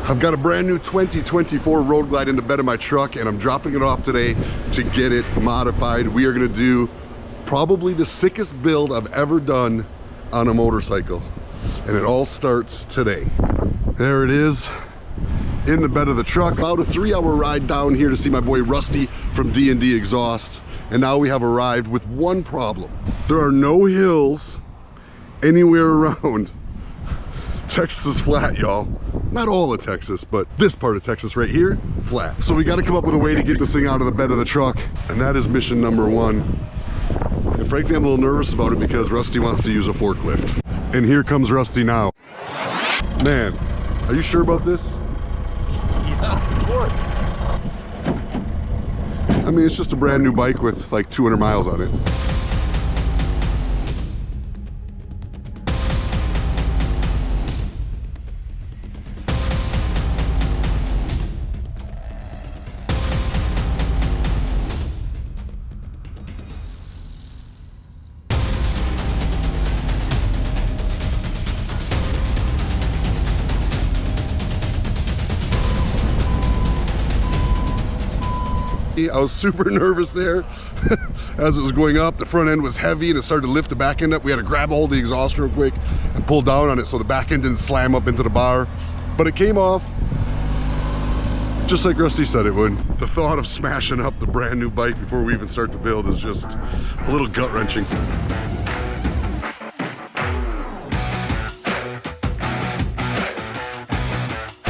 I've got a brand new 2024 Road Glide in the bed of my truck, and I'm dropping it off today to get it modified. We are gonna do probably the sickest build I've ever done on a motorcycle. And it all starts today. There it is, in the bed of the truck. About a 3-hour ride down here to see my boy Rusty from D&D Exhaust. And now we have arrived with one problem. There are no hills anywhere around. Texas is flat, y'all. Not all of Texas, but this part of Texas right here, flat. So we gotta come up with a way to get this thing out of the bed of the truck, and that is mission number 1. And frankly, I'm a little nervous about it because Rusty wants to use a forklift. And here comes Rusty now. Man, are you sure about this? Yeah, of course. I mean, it's just a brand new bike with like 200 miles on it. I was super nervous there as it was going up. The front end was heavy and it started to lift the back end up. We had to grab hold of the exhaust real quick and pull down on it so the back end didn't slam up into the bar. But it came off just like Rusty said it would. The thought of smashing up the brand new bike before we even start to build is just a little gut-wrenching.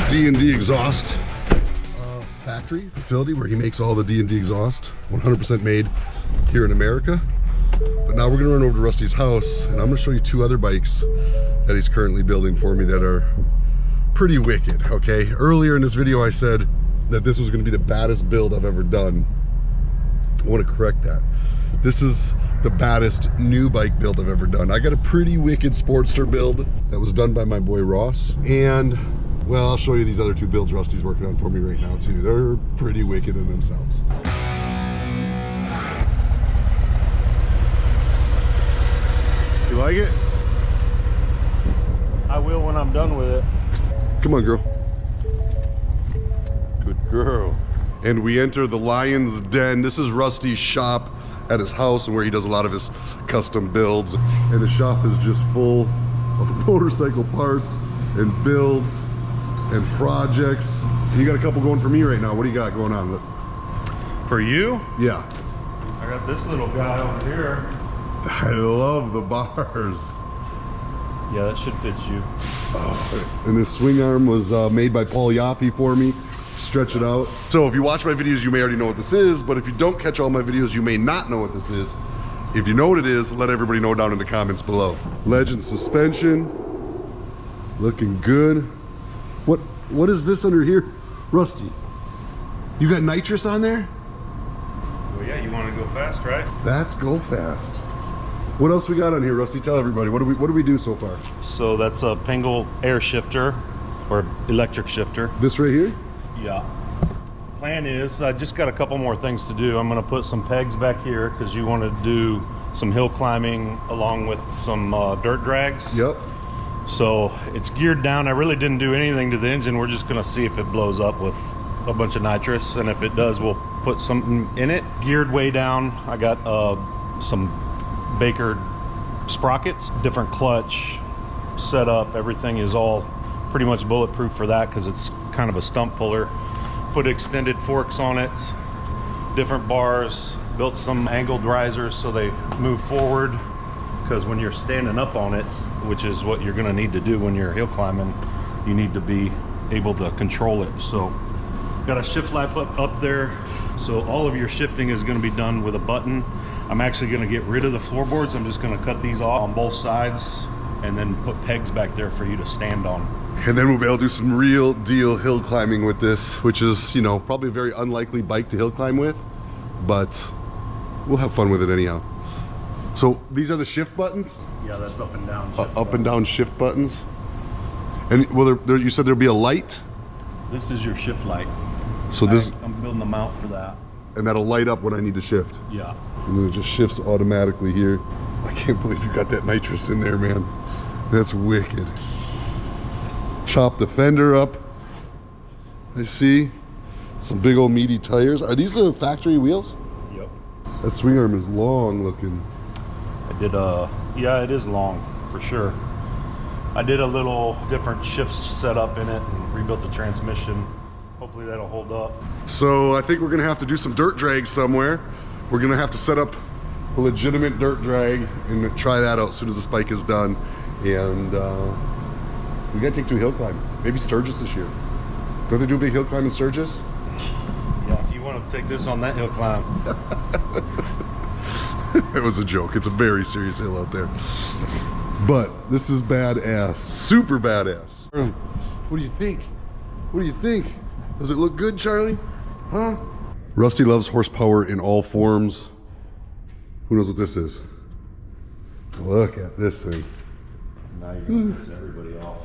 D&D Exhaust factory facility where he makes all the D&D exhaust, 100% made here in America. But now we're gonna run over to Rusty's house and I'm gonna show you 2 other bikes that he's currently building for me that are pretty wicked, okay? Earlier in this video I said that this was gonna be the baddest build I've ever done. I wanna correct that. This is the baddest new bike build I've ever done. I got a pretty wicked Sportster build that was done by my boy Ross, and well, I'll show you these other 2 builds Rusty's working on for me right now too. They're pretty wicked in themselves. You like it? I will when I'm done with it. Come on, girl. Good girl. And we enter the Lion's Den. This is Rusty's shop at his house and where he does a lot of his custom builds. And the shop is just full of motorcycle parts and builds and projects. You got a couple going for me right now. What do you got going on? For you? Yeah. I got this little guy over here. I love the bars. Yeah, that should fit you. Oh, and this swing arm was made by Paul Yaffe for me. Stretch it out. So if you watch my videos, you may already know what this is, but if you don't catch all my videos, you may not know what this is. If you know what it is, let everybody know down in the comments below. Legend suspension, looking good. What is this under here? Rusty, you got nitrous on there? Well, yeah, you want to go fast, right? That's go fast. What else we got on here, Rusty? Tell everybody, what do we do so far? So that's a Pengle air shifter or electric shifter. This right here? Yeah. Plan is, I just got a couple more things to do. I'm gonna put some pegs back here because you want to do some hill climbing along with some dirt drags. Yep. So it's geared down. I really didn't do anything to the engine. We're just gonna see if it blows up with a bunch of nitrous, and if it does, we'll put something in it. Geared way down. I got some Baker sprockets, different clutch setup. Everything is all pretty much bulletproof for that because it's kind of a stump puller. Put extended forks on it, different bars, built some angled risers so they move forward, because when you're standing up on it, which is what you're gonna need to do when you're hill climbing, you need to be able to control it. So got a shift lamp up there, so all of your shifting is gonna be done with a button. I'm actually gonna get rid of the floorboards. I'm just gonna cut these off on both sides and then put pegs back there for you to stand on. And then we'll be able to do some real deal hill climbing with this, which is, you know, probably a very unlikely bike to hill climb with, but we'll have fun with it anyhow. So these are the shift buttons? Yeah, that's up and down. Up and down shift buttons. And well, you said there'll be a light? This is your shift light. So this, I'm building a mount for that. And that'll light up when I need to shift? Yeah. And then it just shifts automatically here. I can't believe you got that nitrous in there, man. That's wicked. Chop the fender up I see some big old meaty tires. Are these the factory wheels? Yep. That swing arm is long looking. I did yeah, it is long for sure. I did a little different shift setup in it and rebuilt the transmission. Hopefully that'll hold up. So I think we're gonna have to do some dirt drag somewhere. We're gonna have to set up a legitimate dirt drag and try that out as soon as the spike is done. And we gotta take to a hill climb. Maybe Sturgis this year. Don't they do a big hill climb in Sturgis? Yeah, if you want to take this on that hill climb. It was a joke. It's a very serious hill out there. But this is badass. Super badass. What do you think? What do you think? Does it look good, Charlie? Huh? Rusty loves horsepower in all forms. Who knows what this is? Look at this thing. Now you're going to piss everybody off.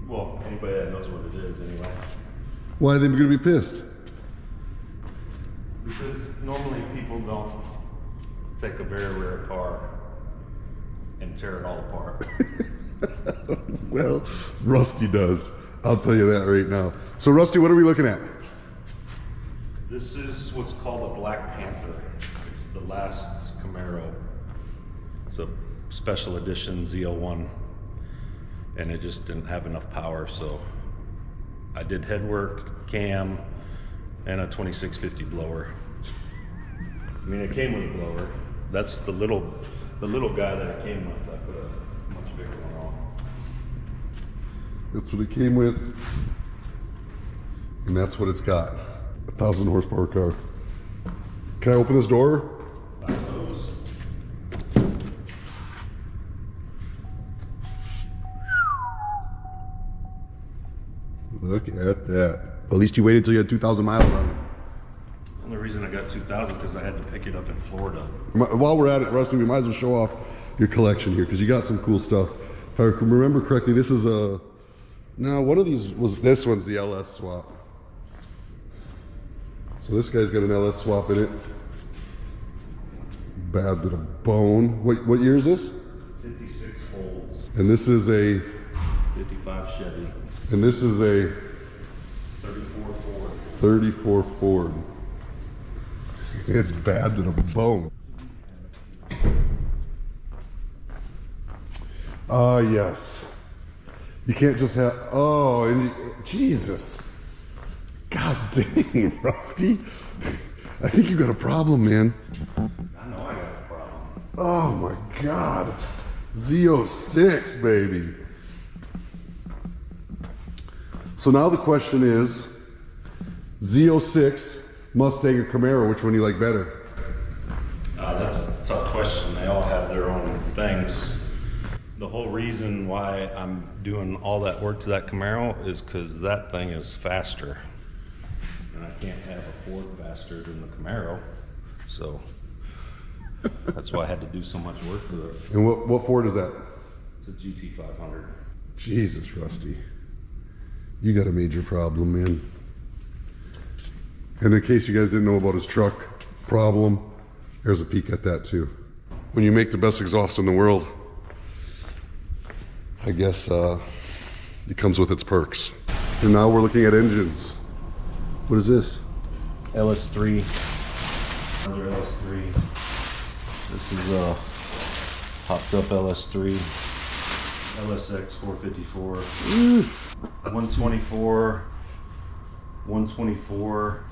Well, anybody that knows what it is anyway. Why are they going to be pissed? Because normally people don't take a very rare car and tear it all apart. Well, Rusty does. I'll tell you that right now. So Rusty, what are we looking at? This is what's called a Black Panther. It's the last Camaro. It's a special edition Z01. And it just didn't have enough power, so I did headwork, cam, and a 2650 blower. I mean, it came with a blower. That's the little guy that it came with. I put a much bigger one on. That's what it came with, and that's what it's got. 1,000 horsepower car. Can I open this door? I suppose. Look at that. At least you waited till you had 2,000 miles on it. The only reason I got 2,000 because I had to pick it up in Florida. While we're at it, Rusty, we might as well show off your collection here because you got some cool stuff. If I remember correctly, this is a... No, one of these was... This one's the LS swap. So this guy's got an LS swap in it. Bad to the bone. What year is this? 56 holds. And this is a... 55 Chevy. And this is a... 34 Ford. 34 Ford. It's bad to the bone. Ah, yes. You can't just have... Oh, and Jesus. God dang, Rusty. I think you got a problem, man. I know I got a problem. Oh my God. Z06, baby. So now the question is, Z06, Mustang, or Camaro, which one do you like better? That's a tough question. They all have their own things. The whole reason why I'm doing all that work to that Camaro is because that thing is faster. And I can't have a Ford faster than the Camaro. So that's why I had to do so much work to it. And what Ford is that? It's a GT500. Jesus, Rusty. You got a major problem, man. And in case you guys didn't know about his truck problem, there's a peek at that too. When you make the best exhaust in the world, I guess it comes with its perks. And now we're looking at engines. What is this? LS3. Another LS3. This is a hopped up LS3. LSX 454. 124. 124.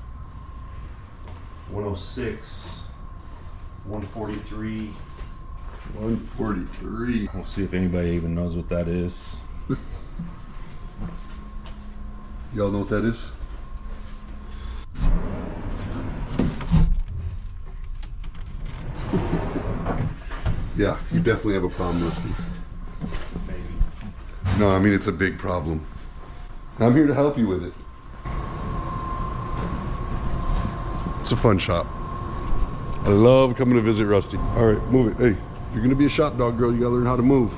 106. 143. 143. We'll see if anybody even knows what that is. Y'all know what that is? Yeah, you definitely have a problem, Rusty. Maybe. No, I mean, it's a big problem. I'm here to help you with it. It's a fun shop. I love coming to visit Rusty. All right, move it. Hey, if you're gonna be a shop dog girl, you gotta learn how to move.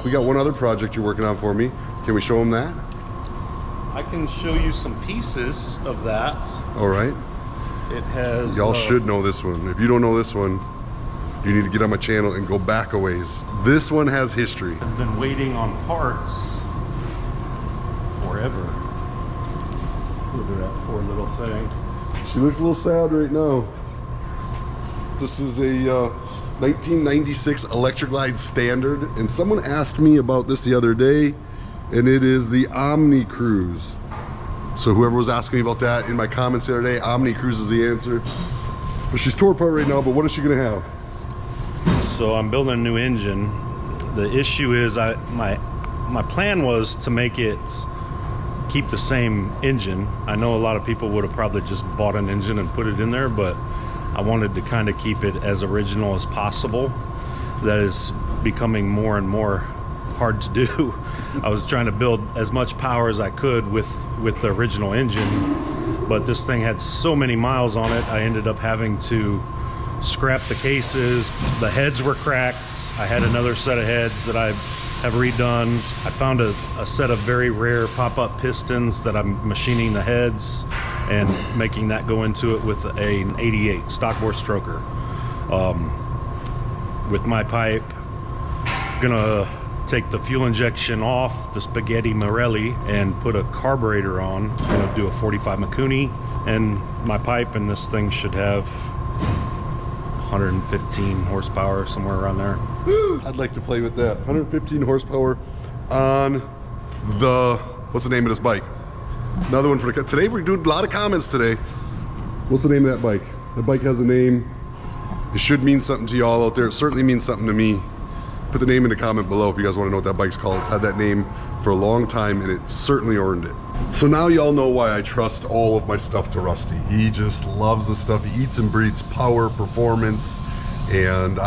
We got one other project you're working on for me. Can we show them that? I can show you some pieces of that. All right. It has... Y'all should know this one. If you don't know this one, you need to get on my channel and go back a ways. This one has history. I've been waiting on parts forever. at that poor little thing. She looks a little sad right now. This is a 1996 Electra Glide Standard, and someone asked me about this the other day, and it is the Omni Cruise. So whoever was asking me about that in my comments the other day, Omni Cruise is the answer. But she's tore apart right now, but what is she gonna have? So I'm building a new engine. The issue is my plan was to make it keep the same engine. I know a lot of people would have probably just bought an engine and put it in there, but I wanted to kind of keep it as original as possible. That is becoming more and more hard to do. I was trying to build as much power as I could with the original engine, but this thing had so many miles on it, I ended up having to scrap the cases. The heads were cracked. I had another set of heads that I have redone. I found a set of very rare pop-up pistons that I'm machining the heads and making that go into it with an 88 stock bore stroker. With my pipe, gonna take the fuel injection off the Spaghetti Morelli and put a carburetor on. I'm gonna do a 45 Mikuni, and my pipe and this thing should have 115 horsepower, somewhere around there. Woo! I'd like to play with that. 115 horsepower on the, what's the name of this bike? Another one for the, today we're doing a lot of comments today. What's the name of that bike? That bike has a name. It should mean something to y'all out there. It certainly means something to me. Put the name in the comment below if you guys want to know what that bike's called. It's had that name for a long time and it certainly earned it. So now y'all know why I trust all of my stuff to Rusty. He just loves the stuff. He eats and breathes power, performance, and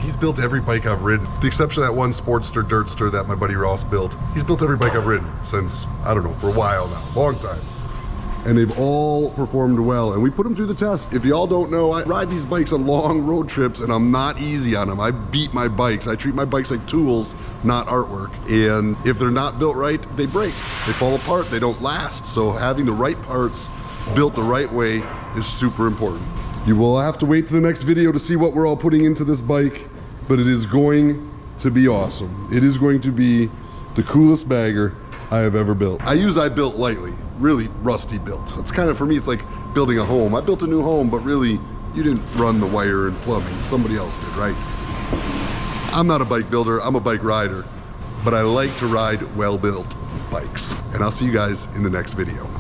he's built every bike I've ridden. With the exception of that one Sportster Dirtster that my buddy Ross built. He's built every bike I've ridden since, I don't know, for a while now, long time. And they've all performed well, and we put them through the test. If y'all don't know, I ride these bikes on long road trips, and I'm not easy on them. I beat my bikes. I treat my bikes like tools, not artwork. And if they're not built right, they break. They fall apart, they don't last. So having the right parts built the right way is super important. You will have to wait to the next video to see what we're all putting into this bike, but it is going to be awesome. It is going to be the coolest bagger I have ever built. I built lightly, really Rusty built. It's kind of, for me, it's like building a home. I built a new home, but really, you didn't run the wire and plumbing. Somebody else did, right? I'm not a bike builder, I'm a bike rider, but I like to ride well-built bikes. And I'll see you guys in the next video.